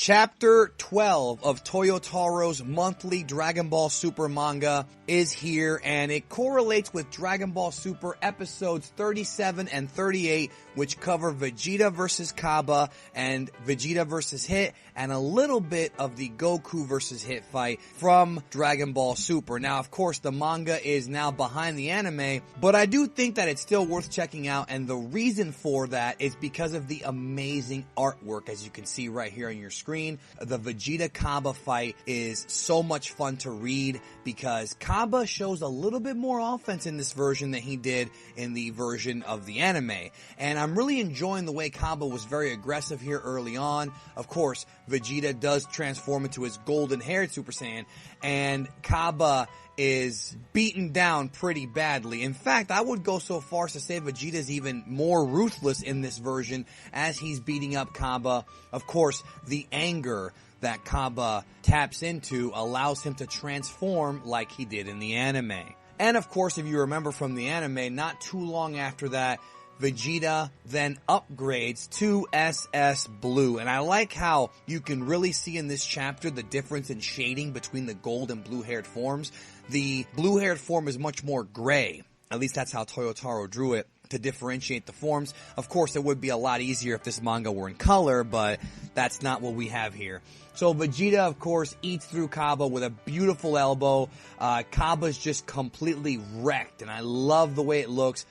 Chapter 12 of Toyotaro's monthly Dragon Ball Super manga is here, and it correlates with Dragon Ball Super episodes 37 and 38, which cover Vegeta vs. Cabba and Vegeta vs. Hit, and a little bit of the Goku vs. Hit fight from Dragon Ball Super. Now, of course, the manga is now behind the anime, but I do think that it's still worth checking out, and the reason for that is because of the amazing artwork, as you can see right here on your screen. The Vegeta Cabba fight is so much fun to read because Cabba shows a little bit more offense in this version than he did in the version of the anime. And I'm really enjoying the way Cabba was very aggressive here early on. Of course, Vegeta does transform into his golden-haired Super Saiyan, and Cabba is beaten down pretty badly. In fact, I would go so far as to say Vegeta's even more ruthless in this version as he's beating up Cabba. Of course, the anger that Cabba taps into allows him to transform like he did in the anime. And of course, if you remember from the anime, not too long after that, Vegeta then upgrades to SS Blue. And I like how you can really see in this chapter the difference in shading between the gold and blue-haired forms. The blue-haired form is much more gray. At least that's how Toyotaro drew it to differentiate the forms. Of course, it would be a lot easier if this manga were in color, but that's not what we have here. So Vegeta, of course, eats through Cabba with a beautiful elbow. Cabba's just completely wrecked, and I love the way it looks.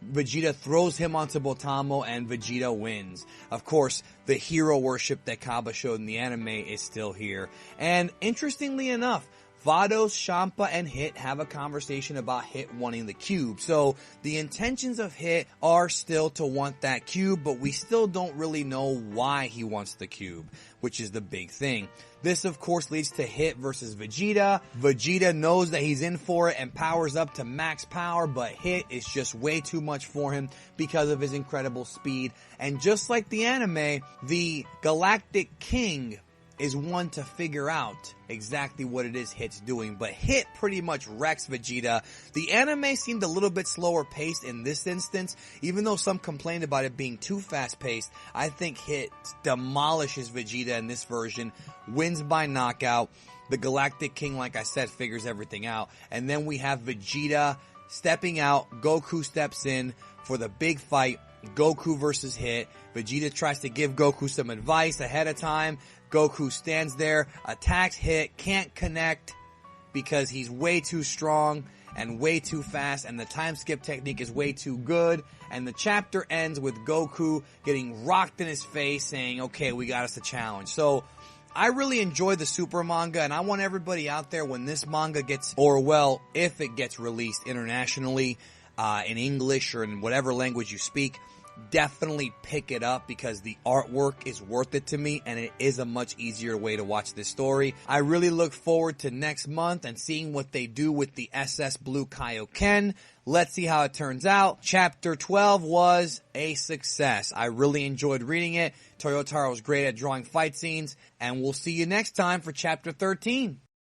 Vegeta throws him onto Botamo, and Vegeta wins. Of course, the hero worship that Cabba showed in the anime is still here. And interestingly enough, Vados, Champa, and Hit have a conversation about Hit wanting the cube. So the intentions of Hit are still to want that cube, but we still don't really know why he wants the cube, which is the big thing. This, of course, leads to Hit versus Vegeta. Vegeta knows that he's in for it and powers up to max power, but Hit is just way too much for him because of his incredible speed. And just like the anime, the Galactic King is one to figure out exactly what it is Hit's doing, but Hit pretty much wrecks Vegeta. The anime seemed a little bit slower paced in this instance, even though some complained about it being too fast paced. I think Hit demolishes Vegeta in this version, wins by knockout. The Galactic King, like I said, figures everything out, and then we have Vegeta stepping out. Goku steps in for the big fight, Goku versus Hit. Vegeta tries to give Goku some advice ahead of time. Goku stands there, attacks Hit, can't connect because he's way too strong and way too fast, and the time skip technique is way too good. And the chapter ends with Goku getting rocked in his face saying, okay, we got us a challenge. So I really enjoy the Super manga, and I want everybody out there, when this manga gets, or well, if it gets released internationally, in English or in whatever language you speak, definitely pick it up because the artwork is worth it to me, and it is a much easier way to watch this story. I really look forward to next month and seeing what they do with the SS Blue Kaioken. Let's see how it turns out. Chapter 12 was a success. I really enjoyed reading it. Toyotaro was great at drawing fight scenes, and we'll see you next time for Chapter 13.